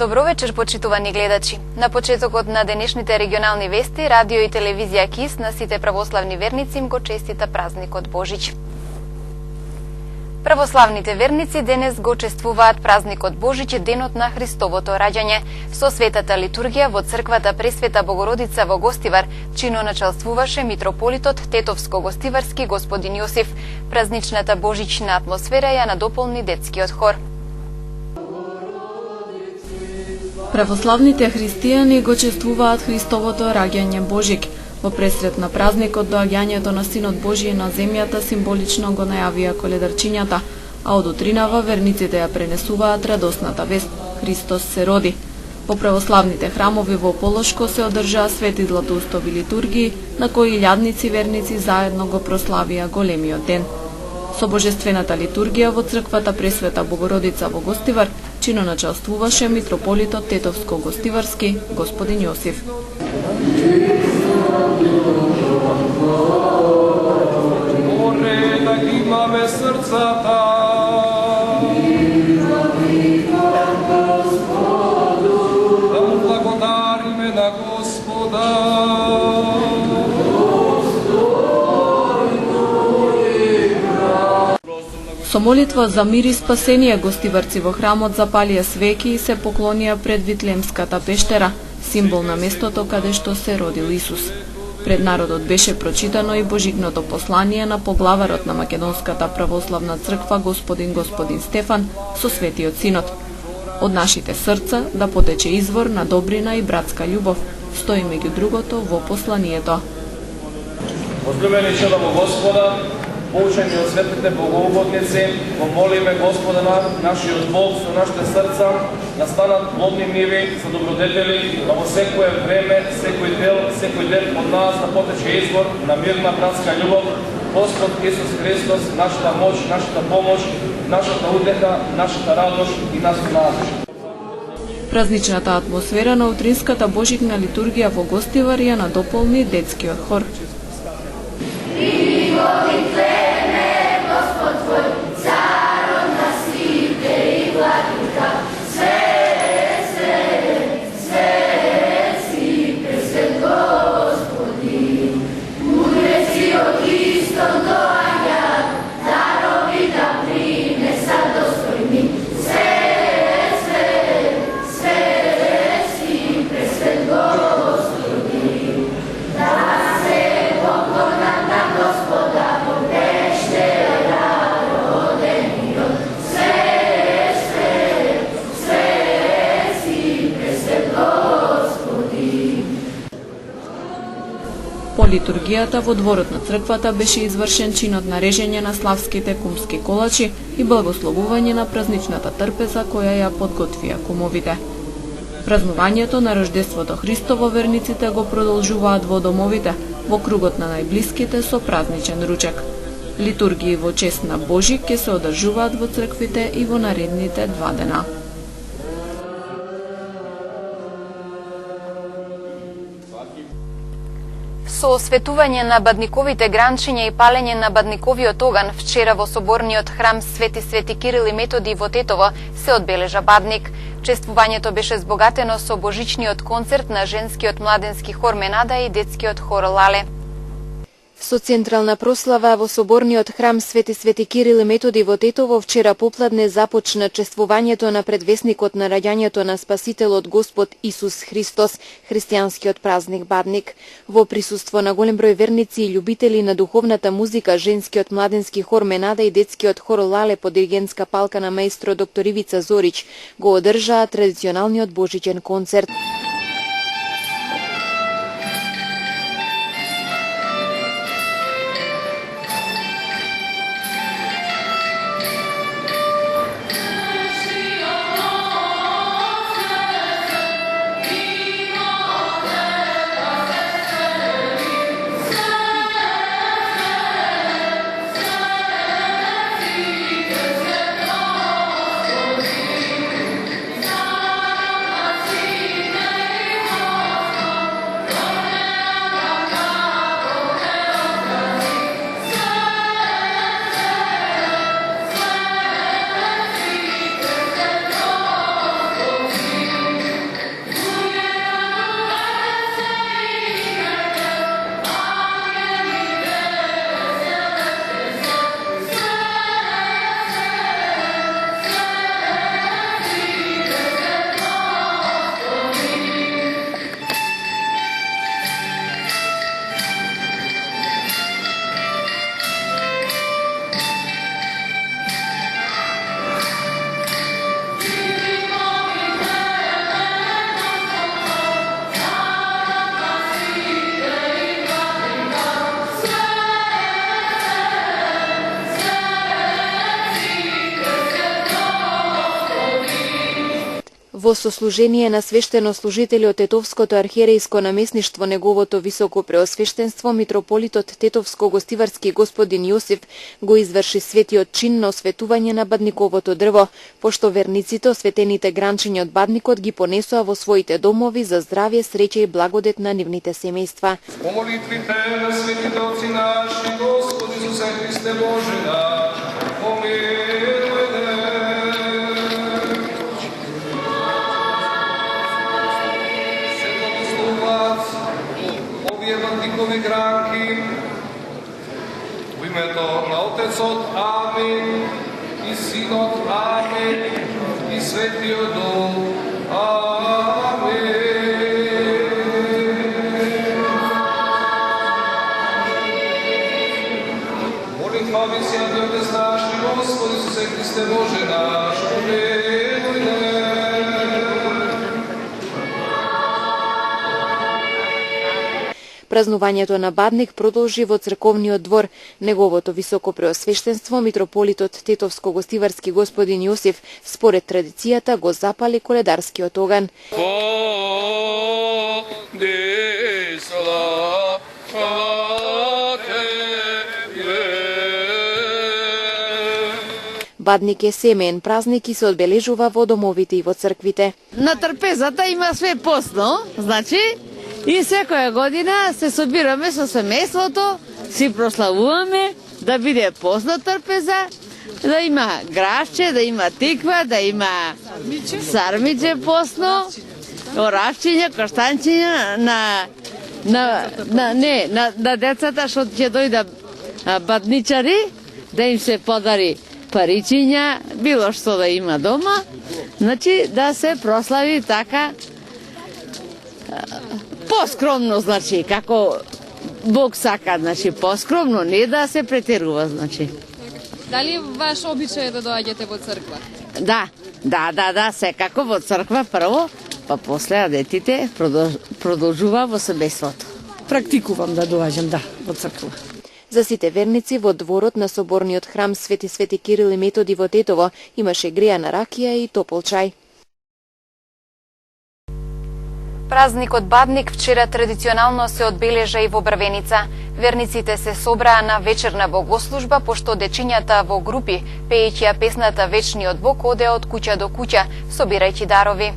Добро вечер, почитувани гледачи. На почетокот на денешните регионални вести, радио и телевизија КИС на сите православни верници им го честита празникот Божич. Православните верници денес го чествуваат празникот Божич, денот на Христовото раѓање. Со светата литургија во црквата Пресвета Богородица во Гостивар чино началствуваше митрополитот Тетовско-Гостиварски господин Јосиф. Празничната божична атмосфера ја надополни детскиот хор. Православните христијани го чествуваат Христовото раѓање Божик. Во пресрет на празникот доаѓањето на Синот Божји на земјата символично го најавија коледарчињата, а од утринава верниците ја пренесуваат радосната вест Христос се роди. По православните храмови во Полошко се одржаа свети златоустови литургии, на кои илјадници верници заедно го прославија големиот ден. Со божествената литургија во црквата Пресвета Богородица во Гостивар чино началствуваше митрополитот Тетовско-Гостиварски господин Јосиф. Море да имаме срцата, да му благодариме на Господа. Со молитва за мир и спасение гостиварци во храмот запалија свеќи и се поклонија пред Витлемската пештера, символ на местото каде што се родил Исус. Пред народот беше прочитано и божигното послание на поглаварот на Македонската православна црква господин Стефан со Светиот Синод. Од нашите срца да потече извор на добрина и братска љубов, стои меѓу другото во посланието. Возлюбени чело во Господа, поучени од светите богоугодници, го молиме Господа нашиот Бог со нашите срца да станат плодни ниви за добродетели, а во секое време, секој ден од нас да потече извор на мирна братска љубов. Господ Исус Христос, нашата моќ, нашата помош, нашата утеха, нашата радост и нашата надеж. Празничната атмосфера на утринската божигна литургија во Гостивар ја надополни детскиот хор. По литургијата во дворот на црквата беше извршен чинот на режење на славските кумски колачи и благословување на празничната трпеза која ја подготвија кумовите. Празнувањето на Рождеството Христово верниците го продолжуваат во домовите, во кругот на најблиските со празничен ручек. Литургии во чест на Божик ќе се одржуваат во црквите и во наредните 2 дена. Со осветување на бадниковите гранчиња и палење на бадниковиот оган вчера во соборниот храм Свети Кирил и Методи во Тетово се одбележа бадник. Чествувањето беше збогатено со божичниот концерт на женскиот младенски хор Менада и детскиот хор Лале. Со централна прослава во соборниот храм Свети Кирил и Методи во Тетово вчера попладне започна чествувањето на предвесникот на раѓањето на Спасителот Господ Исус Христос, христијанскиот празник Бадник. Во присуство на голем број верници и љубители на духовната музика, женскиот младенски хор Менада и детскиот хор Лале под диригентска палка на маестро доктор Ивица Зорич го одржаа традиционалниот божичен концерт. Во сослужение на свештенослужители од Тетовското архиерејско наместништво, неговото високо преосвештенство, митрополитот Тетовско-гостиварски господин Јосиф го изврши светиот чин на осветување на бадниковото дрво, пошто верниците осветените гранчиња од бадникот ги понесоа во своите домови за здравје, среќа и благодет на нивните семејства. По молитвите на светите отци наши, Господи Исусе Христе Боже наш, помилуј не. Овие бадникови гранки, во името на Отецот Амин, и Синот Амин, и Светиот Дух Амин. Молитва ви святи Отец наш, Господи Исусе Христе Боже наш, помилуј не. Празнувањето на Бадник продолжи во црковниот двор. Неговото високо преосвештенство, митрополитот Тетовско-гостиварски господин Јосиф, според традицијата го запали коледарскиот оган. Бадник е семеен празник и се одбележува во домовите и во црквите. На трпезата има све постно, значи, и секоја година се собираме со семејството, си прославуваме, да биде постно трпеза, да има грашче, да има тиква, да има сармиче постно, оравчиња, каштанчиња на децата што ќе дојда бадничари, да им се подари паричиња, било што да има дома, значи да се прослави така поскромно, значи, како Бог сака, значи, поскромно, не да се претерува, значи. Дали ваш обичај е да доаѓате во црква? Да, секако во црква прво, па после детите продолжува во семејството. Практикувам да доаѓам, во црква. За сите верници во дворот на соборниот храм Свети Кирил и Методи во Тетово имаше грејана ракија и топол чај. Празникот Бадник вчера традиционално се одбележа и во Брвеница. Верниците се собраа на вечерна богослужба, пошто дечињата во групи, пеејќи песната Вечниот Бог, одеа од куќа до куќа, собирајќи дарови.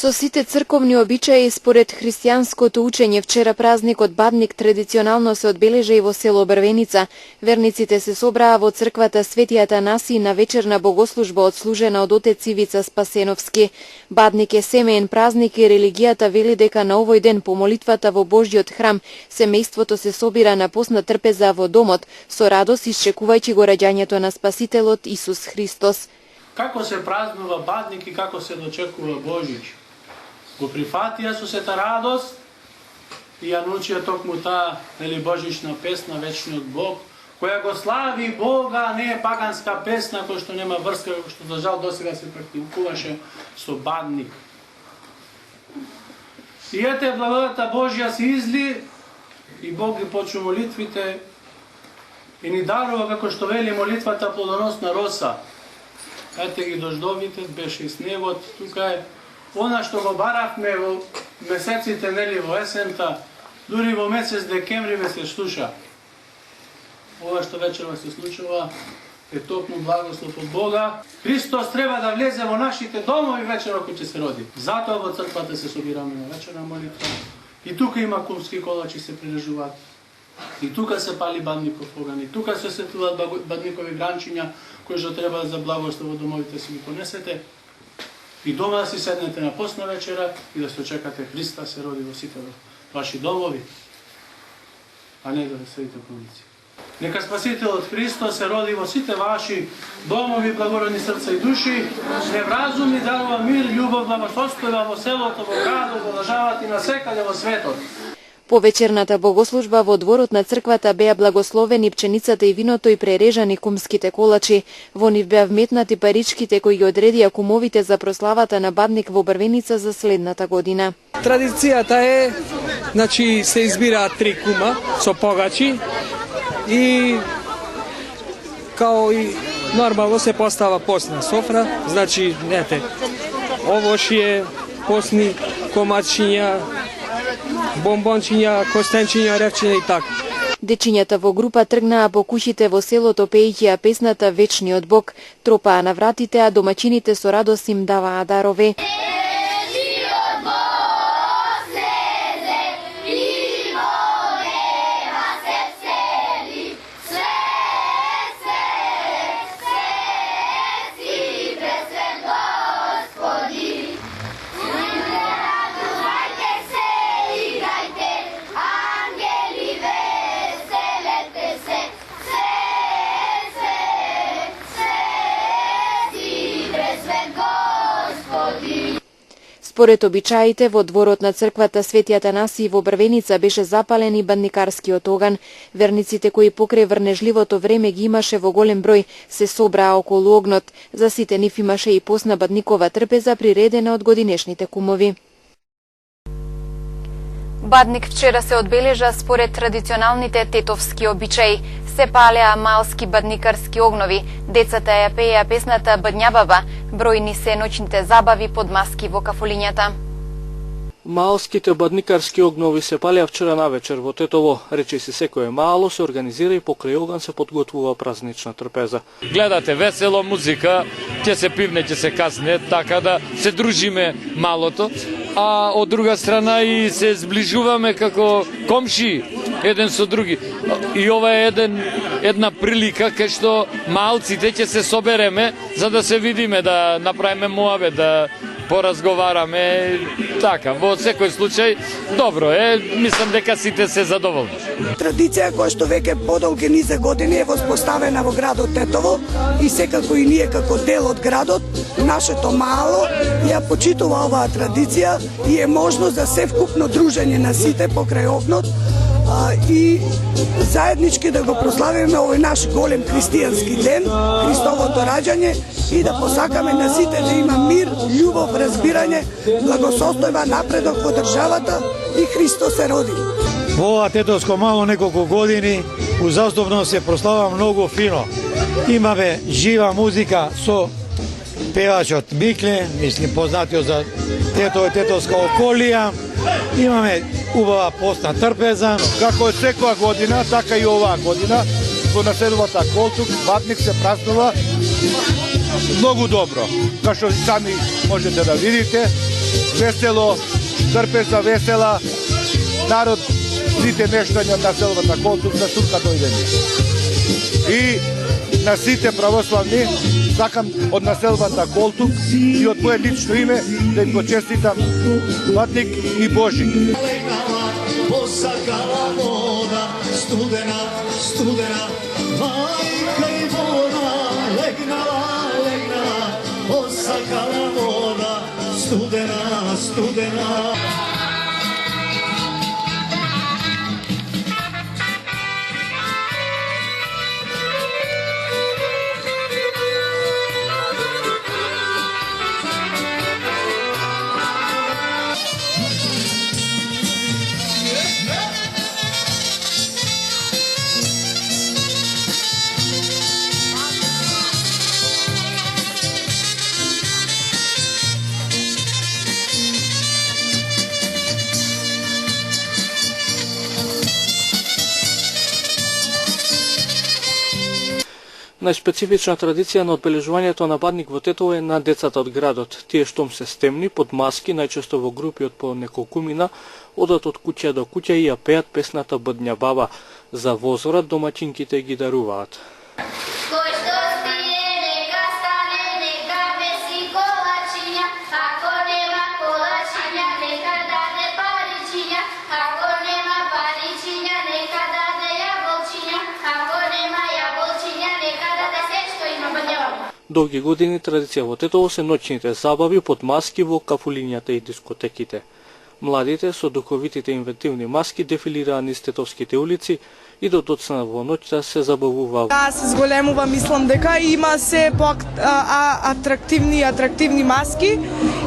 Со сите црковни обичаи според христијанското учење, вчера празникот Бадник традиционално се одбележа и во село Брвеница. Верниците се собраа во црквата Свети Атанасий на вечерна богослужба одслужена од отец Ивица Спасеновски. Бадник е семеен празник и религијата вели дека на овој ден по молитвата во Божјиот храм семејството се собира на постна трпеза во домот, со радост исчекувајќи го раѓањето на Спасителот Исус Христос. Како се празнува Бадник и како се дочекува Божич? Го прифатија со сета радост и ја научија токму таа божична песна Вечниот Бог, која го слави Бога, не е паганска песна која што нема врска, што за жал досега се практикуваше со Бадник. И ете благодата Божја се изли и Бог ги почу молитвите и ни дарува, како што вели молитвата, плодоносна роса. Ете ги дождовите, беше и снегот, тука е она што го баравме во месеците, нели, во есента, дури во месец декември се слуша. Ова што вечерва се случува е токму благослов од Бога. Христос треба да влезе во нашите домови вечерва кој ќе се роди. Затоа во црквата се собираме на вечерна молитва. И тука има кумски колачи се прилежуваат. И тука се пали бадников оган, и тука се светлуваат бадникови гранчиња кои што треба за благослов во домовите си ги понесете. И дома да си седнете на постна вечера и да се очекате Христа се роди во сите ваши домови, а не да седите по улици. Нека Спасителот Христос се роди во сите ваши домови, благородни срца и души, невразумни дарува мир, љубов, благосостојба во селото, во градот, во државата и на секаде во светот. По вечерната богослужба во дворот на црквата беа благословени пченицата и виното и прережани кумските колачи. Во нив беа вметнати паричките кои ги одредија кумовите за прославата на Бадник во Брвеница за следната година. Традицијата е, значи, се избираат 3 кума со погачи и као и нормално се постава постна софра, значи, нете, овошје, постни комачиња, бомбончиња, костенчиња, ревчиња и така. Дечињата во група тргнаа по куќите во селото пеејќи песната Вечниот Бог, тропаа на вратите, а домаќините со радост им даваа дарови. Според обичаите, во дворот на црквата Свети Атанасий во Брвеница беше запален и бадникарскиот оган. Верниците кои покрај врнежливото време ги имаше во голем број, се собраа околу огнот. За сите нив имаше и постна бадникова трпеза приредена од годинешните кумови. Бадник вчера се одбележа според традиционалните тетовски обичаи. Се палеа малски бадникарски огнови, децата ја пееа песната Бадњабава, бројни се ноќните забави под маски во кафулињата. Малските бадникарски огнови се палеа вчера навечер во Тетово. Речиси секое мало се организира и покрај оган се подготвува празнична трпеза. Гледате весело музика, ќе се пивне, ќе се касне, така да се дружиме малото, а од друга страна и се зближуваме како комши еден со други. И ова е една прилика кај што малците ќе се собереме за да се видиме, да направиме муабет, да поразговараме, така, во секој случај добро е, мислам дека сите се задоволни. Традиција која што веќе подолги низ години е воспоставена во градот Тетово и секако и ние како дел од градот, нашето мало ја почитува оваа традиција и е можност за севкупно дружење на сите покрај огнот и заеднички да го прославиме овој наш голем христијански ден, Христовото раѓање, и да посакаме на сите да има мир, љубов, разбирање, благосостојба, напредок во државата и Христос се роди. Во ова тетовско мало неколку години узастопно се прослава многу фино. Имаме жива музика со певачот Микле, мислим познатиот за Тетово и тетовска околија. Имаме убава постна трпеза. Како е секоја година, така и оваа година, во населбата Колтук, Бадник се празнува многу добро. Као што сами можете да видите, весело, трпеза весела, народ, сите мештања од населбата Колтук на Сурка дојдени. И на сите православни сакам од населбата Колтук и од моје лично име да им го честитам Бадник и Божик. Посакала вода, студена, студена, майка и вода, легнала, легнала, посакала вода, студена, студена. Најспецифична традиција на одбележувањето на Бадник во Тетово е на децата од градот. Тие штом се стемни, под маски, најчесто во групи од по неколкумина, одат од куќа до куќа и ја пеат песната Бдња баба. За возорат домаќинките ги даруваат. Долги години традиција во Тетово се ноќните забави под маски во кафулињата и дискотеките. Младите со духовитите инвентивни маски дефилираа низ тетовските улици и до доцна во ноќта се забавуваа. Се зголемува, мислам дека има се атрактивни маски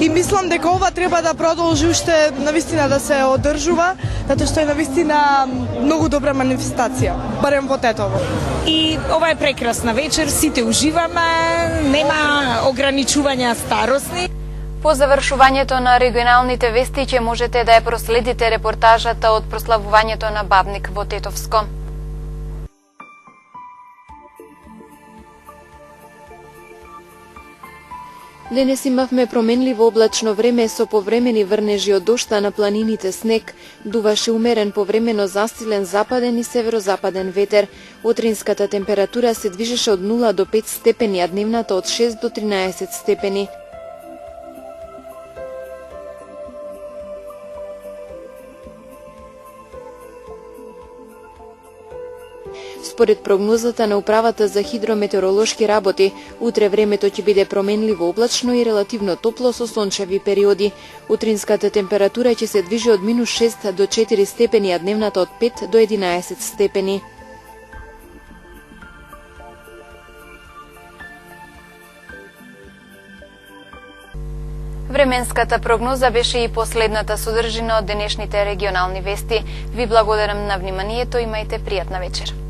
и мислам дека ова треба да продолжи уште навистина да се одржува, затоа што е навистина многу добра манифестација, барем во Тетово. И ова е прекрасна вечер, сите уживаме, нема ограничувања старосни. По завршувањето на регионалните вести ќе можете да ја проследите репортажата од прославувањето на Бабник во Тетовско. Денес имавме променливо облачно време со повремени врнежи од дошта на планините снег, дуваше умерен повремено засилен западен и северозападен ветер. Утринската температура се движеше од 0 до 5 степени, а дневната од 6 до 13 степени. Според прогнозата на Управата за хидрометеоролошки работи, утре времето ќе биде променливо облачно и релативно топло со сончеви периоди. Утринската температура ќе се движи од -6 до 4 степени, а дневната од 5 до 11 степени. Временската прогноза беше и последната содржина од денешните регионални вести. Ви благодарам на вниманието, имајте пријатна вечер.